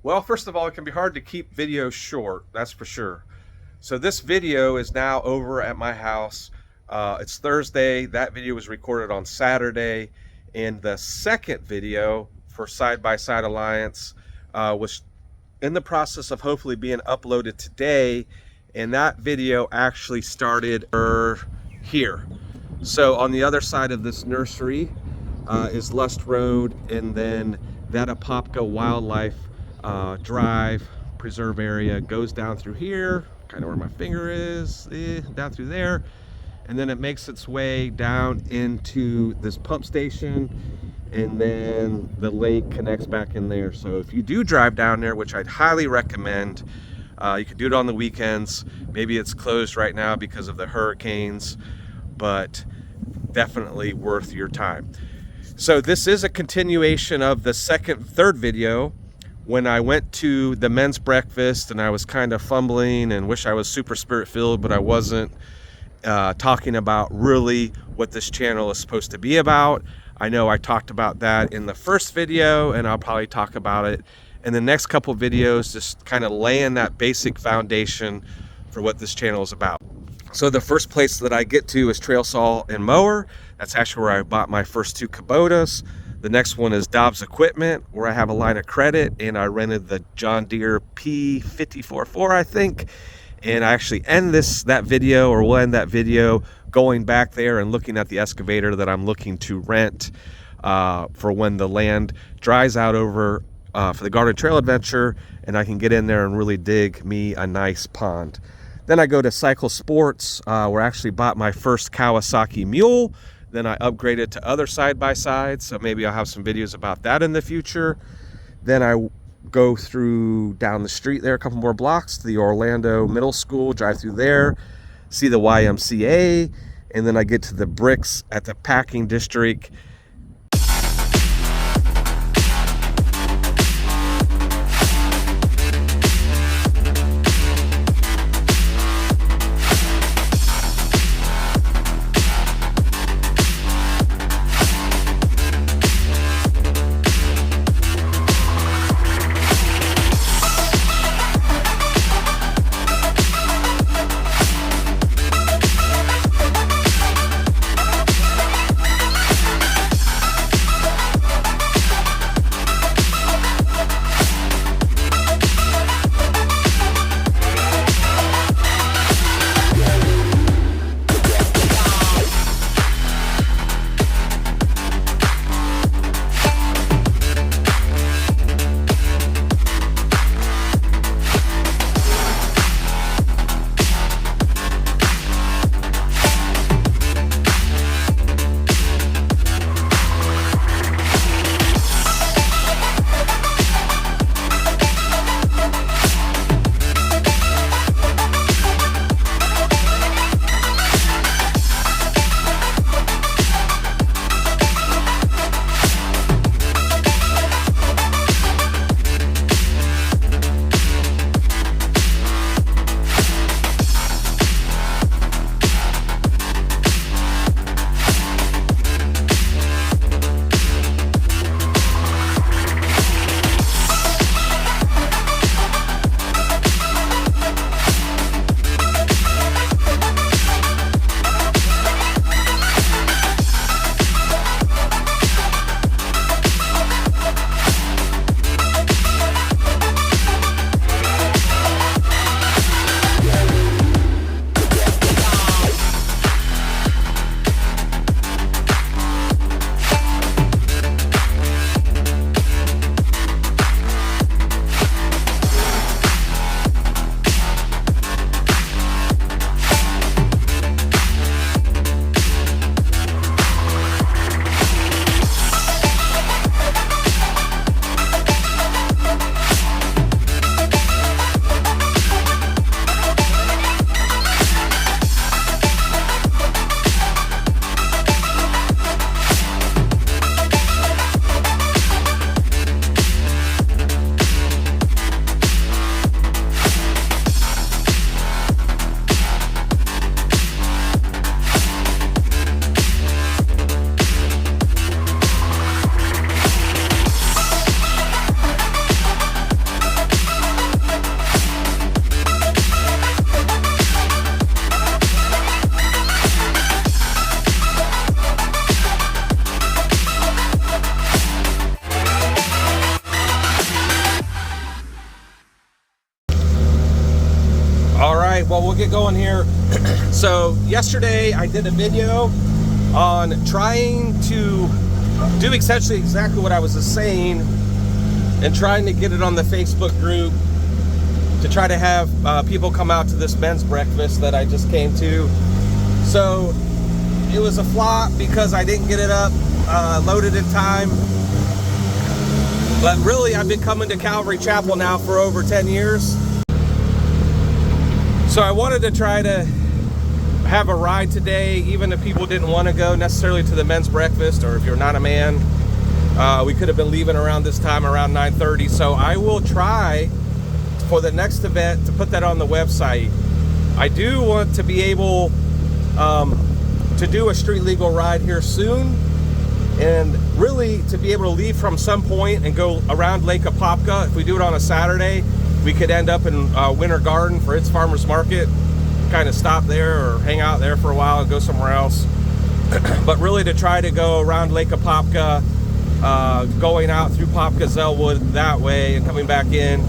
Well, first of all, it can be hard to keep videos short, that's for sure. So this video is now over at my house. It's Thursday. That video was recorded on Saturday. And the second video for Side by Side Alliance was in the process of hopefully being uploaded today. And that video actually started here. So on the other side of this nursery is Lust Road, and then that Apopka Wildlife Drive preserve area goes down through here, kind of where my finger is, down through there, and then it makes its way down into this pump station, and then the lake connects back in there. So if you do drive down there, which I'd highly recommend, you can do it on the weekends. Maybe it's closed right now because of the hurricanes, but definitely worth your time. So this is a continuation of the third video. When I went to the men's breakfast and I was kind of fumbling and wish I was super spirit filled, but I wasn't, talking about really what this channel is supposed to be about. I know I talked about that in the first video, and I'll probably talk about it in the next couple videos, just kind of laying that basic foundation for what this channel is about. So the first place that I get to is Trail Saw and Mower. That's actually where I bought my first two Kubotas. The next one is Dobbs Equipment, where I have a line of credit, and I rented the John Deere P54-4, I think. And I actually end that video, or will end that video, going back there and looking at the excavator that I'm looking to rent for when the land dries out over for the Garden Trail Adventure, and I can get in there and really dig me a nice pond. Then I go to Cycle Sports, where I actually bought my first Kawasaki Mule. Then I upgraded to other side-by-sides, so maybe I'll have some videos about that in the future. Then I go through down the street there, a couple more blocks, to the Orlando Middle School, drive through there, see the YMCA, and then I get to the bricks at the packing district. well, we'll get going here. So yesterday I did a video on trying to do essentially exactly what I was just saying and trying to get it on the Facebook group to try to have people come out to this men's breakfast that I just came to. So it was a flop because I didn't get it up loaded in time. But really, I've been coming to Calvary Chapel now for over 10 years. So I wanted to try to have a ride today, even if people didn't want to go necessarily to the men's breakfast, or if you're not a man, we could have been leaving around this time, around 9:30. So I will try for the next event to put that on the website. I do want to be able to do a street legal ride here soon, and really to be able to leave from some point and go around Lake Apopka. If we do it on a Saturday, we could end up in Winter Garden for its farmers market, kind of stop there or hang out there for a while and go somewhere else. But really to try to go around Lake Apopka, going out through Popka, Zellwood that way, and coming back in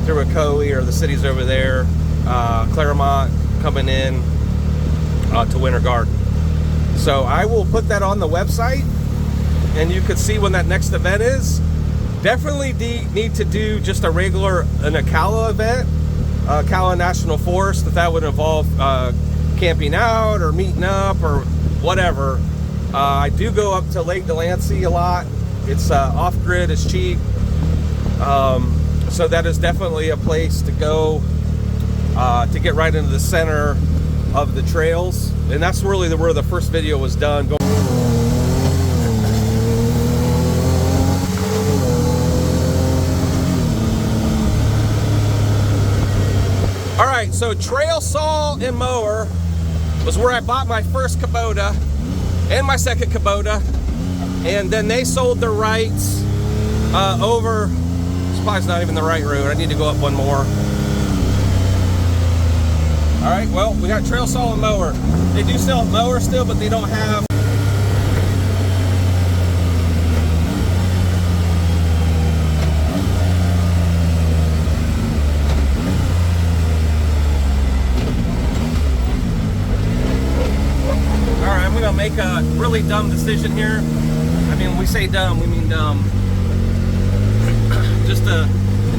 through Ocoee or the cities over there, Claremont, coming in to Winter Garden. So I will put that on the website, and you could see when that next event is. Definitely need to do just a regular, an Ocala event, Ocala National Forest, if that would involve camping out or meeting up or whatever. I do go up to Lake Delancey a lot. It's off-grid, it's cheap. So that is definitely a place to go to get right into the center of the trails. And that's really where the first video was done. Alright, so trail saw and mower was where I bought my first Kubota and my second Kubota, and then they sold the rights over, this probably not even the right road, I need to go up one more. Alright, well, we got trail saw and mower. They do sell a mower still, but they don't have make a really dumb decision here. I mean, when we say dumb, we mean dumb.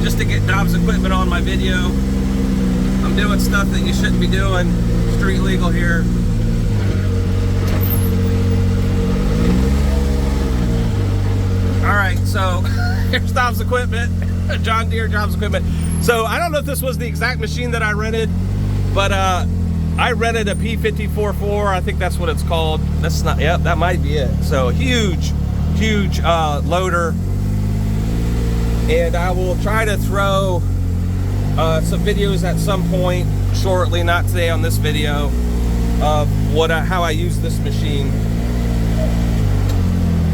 just to get Dobbs equipment on my video. I'm doing stuff that you shouldn't be doing. Street legal here. Alright, so here's Dobbs equipment. John Deere Dobbs equipment. So I don't know if this was the exact machine that I rented, but I rented a P54-4, I think that's what it's called. That's not, yep, that might be it. So huge loader. And I will try to throw some videos at some point shortly, not today on this video, of how I use this machine.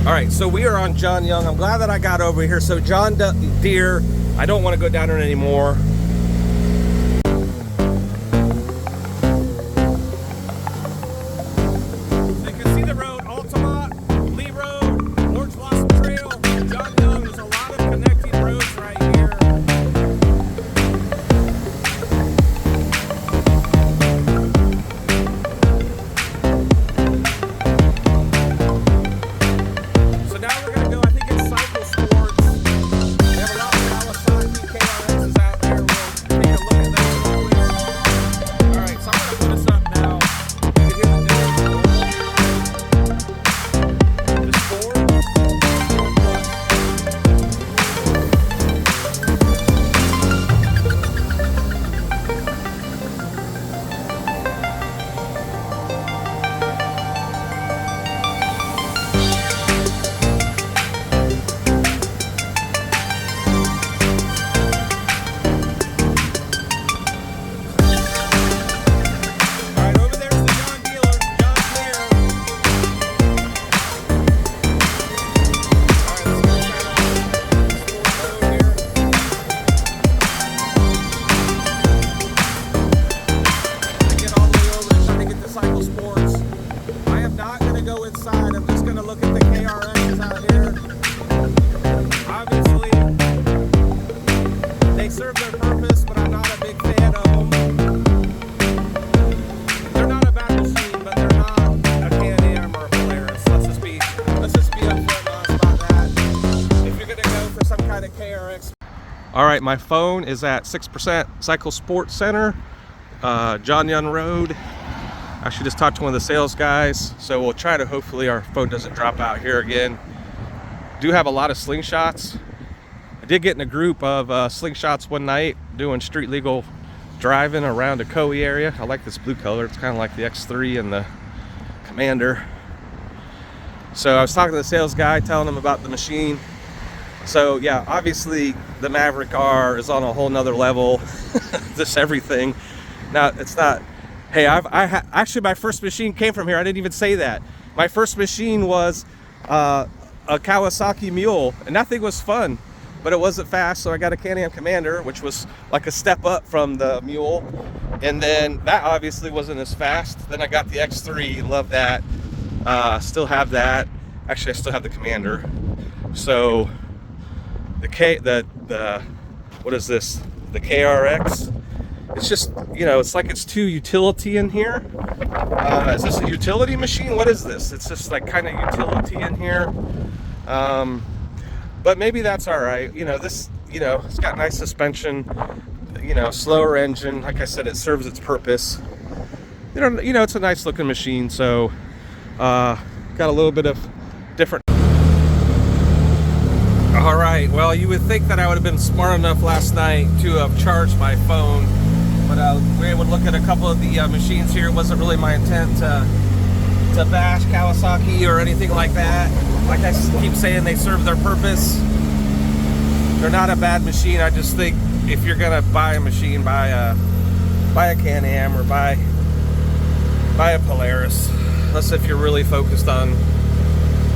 All right, so we are on John Young. I'm glad that I got over here. So John Deere, I don't want to go down there anymore. Out there All right, my phone is at 6% Cycle Sports Center, John Young Road. Actually just talked to one of the sales guys, so we'll try to, hopefully our phone doesn't drop out here again. Do have a lot of slingshots. I did get in a group of slingshots one night doing street legal driving around the Coe area. I like this blue color. It's kind of like the X3 and the Commander. So I was talking to the sales guy, telling him about the machine. So yeah, obviously the Maverick R is on a whole nother level. Just everything. Now it's not. Hey, actually my first machine came from here. I didn't even say that. My first machine was a Kawasaki Mule, and that thing was fun, but it wasn't fast. So I got a Can-Am Commander, which was like a step up from the Mule, and then that obviously wasn't as fast. Then I got the X3. Love that. Still have that. Actually, I still have the Commander. So the what is this? The KRX. It's just, you know, it's like it's too utility in here. Is this a utility machine? What is this? It's just like kind of utility in here. But maybe that's all right. You know, this, you know, it's got nice suspension. You know, slower engine. Like I said, it serves its purpose. You know, it's a nice looking machine. So, got a little bit of different. All right, well, you would think that I would have been smart enough last night to have charged my phone, but we would look at a couple of the machines here. It wasn't really my intent to bash Kawasaki or anything like that. Like I keep saying, they serve their purpose. They're not a bad machine. I just think if you're gonna buy a machine, buy a Can-Am or buy a Polaris. Unless if you're really focused on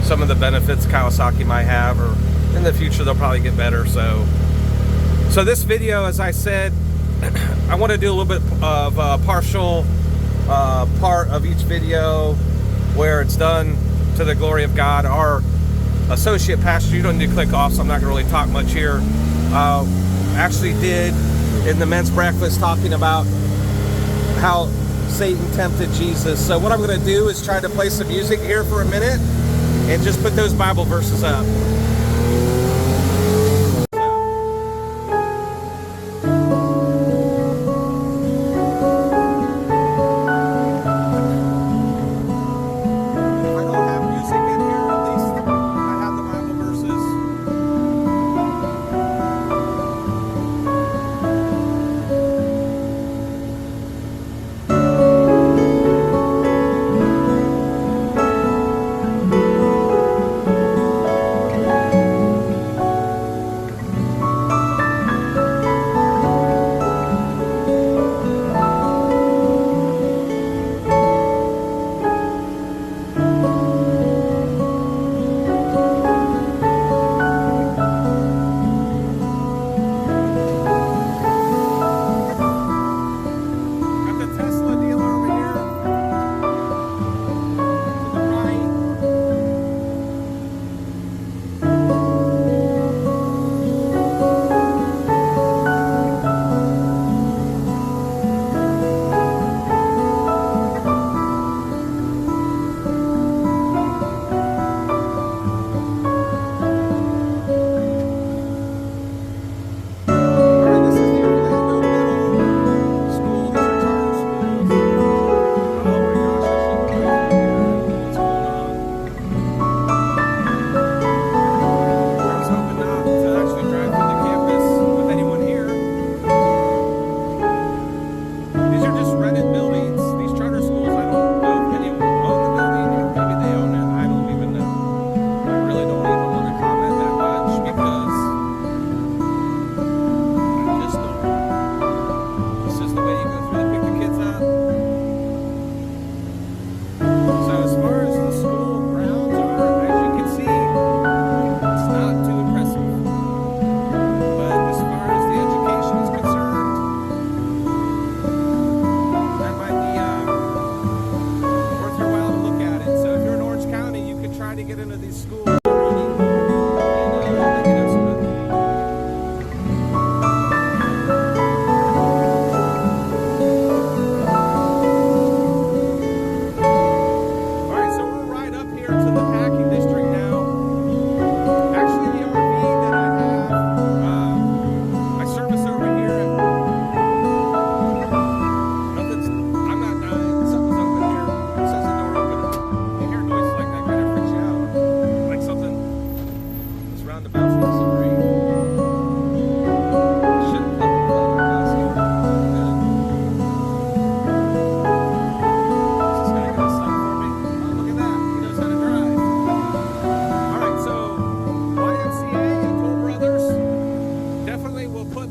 some of the benefits Kawasaki might have, or in the future they'll probably get better. So this video, as I said, I want to do a little bit of a partial part of each video where it's done to the glory of God. Our associate pastor, you don't need to click off, so I'm not going to really talk much here, actually did in the men's breakfast talking about how Satan tempted Jesus. So what I'm going to do is try to play some music here for a minute and just put those Bible verses up.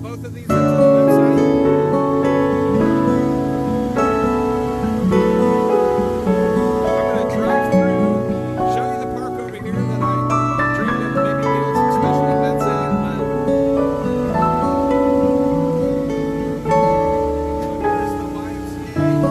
both of these into the website. I'm going to drive through, show you the park over here that I dreamed of maybe doing some special events in. Here's the YMCA.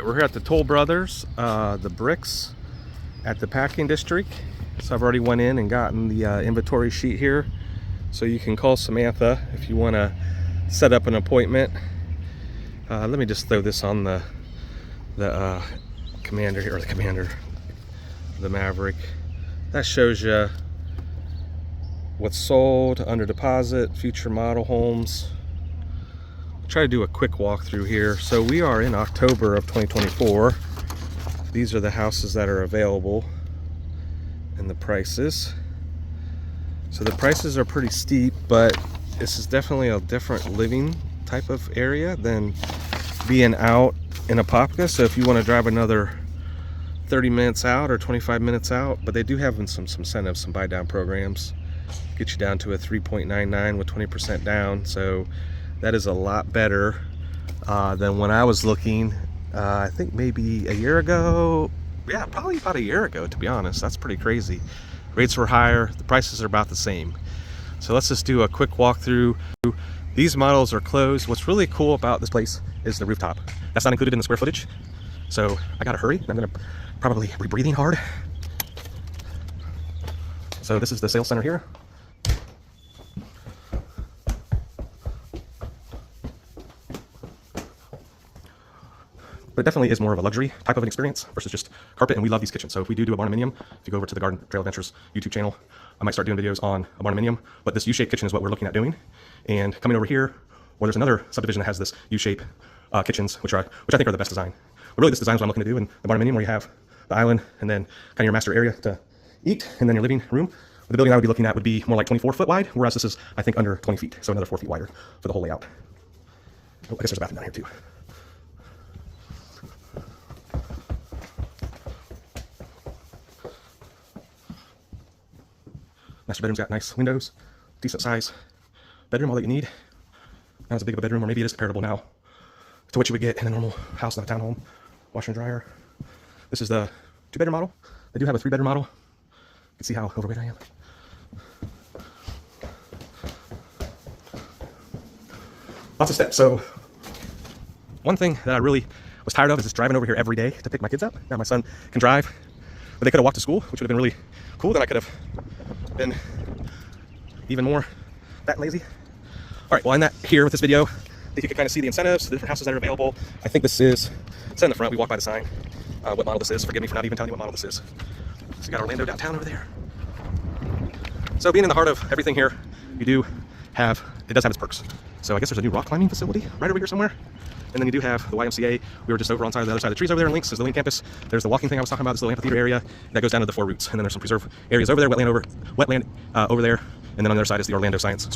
We're here at the Toll Brothers, the bricks at the packing district. So I've already went in and gotten the inventory sheet here. So you can call Samantha if you want to set up an appointment. Let me just throw this on the Commander here, or the Maverick. That shows you what's sold, under deposit, future model homes. Try to do a quick walkthrough here. So we are in October of 2024. These are the houses that are available and the prices. So the prices are pretty steep, but this is definitely a different living type of area than being out in Apopka. So if you want to drive another 30 minutes out or 25 minutes out, but they do have some incentives, some buy down programs, get you down to a 3.99 with 20% down. So that is a lot better than when I was looking, I think maybe a year ago. Yeah, probably about a year ago, to be honest. That's pretty crazy. Rates were higher, the prices are about the same. So let's just do a quick walkthrough. These models are closed. What's really cool about this place is the rooftop. That's not included in the square footage. So I gotta hurry. I'm gonna probably be breathing hard. So this is the sales center here. But it definitely is more of a luxury type of an experience versus just carpet, and we love these kitchens. So if we do a barnuminium, if you go over to the Garden Trail Adventures YouTube channel, I might start doing videos on a barnuminium, but this U-shaped kitchen is what we're looking at doing. And coming over here, where there's another subdivision that has this U-shape kitchens, which I think are the best design. But really this design is what I'm looking to do in the barnuminium, where you have the island and then kind of your master area to eat, and then your living room. The building I would be looking at would be more like 24 foot wide, whereas this is, I think, under 20 feet. So another 4 feet wider for the whole layout. Oh, I guess there's a bathroom down here too. Master bedroom's got nice windows, decent size bedroom, all that you need. Not as big of a bedroom, or maybe it is comparable now to what you would get in a normal house, not a townhome. Washer and dryer. This is the 2-bedroom model. They do have a 3-bedroom model. You can see how overweight I am. Lots of steps. So one thing that I really was tired of is just driving over here every day to pick my kids up. Now my son can drive, but they could have walked to school, which would have been really cool. Then I could have been even more fat and lazy. All right, well, in that here with this video, I think you can kind of see the incentives, the different houses that are available. I think this is, it's in the front. We walk by the sign. What model this is. Forgive me for not even telling you what model this is. So you got Orlando downtown over there. So being in the heart of everything here, you do have, it does have its perks. So I guess there's a new rock climbing facility right over here somewhere. And then you do have the YMCA. We were just over on the other side of the trees over there in Links is the Lane campus. There's the walking thing I was talking about, this little amphitheater area that goes down to the 4 routes. And then there's some preserve areas over there, wetland over there. And then on the other side is the Orlando Science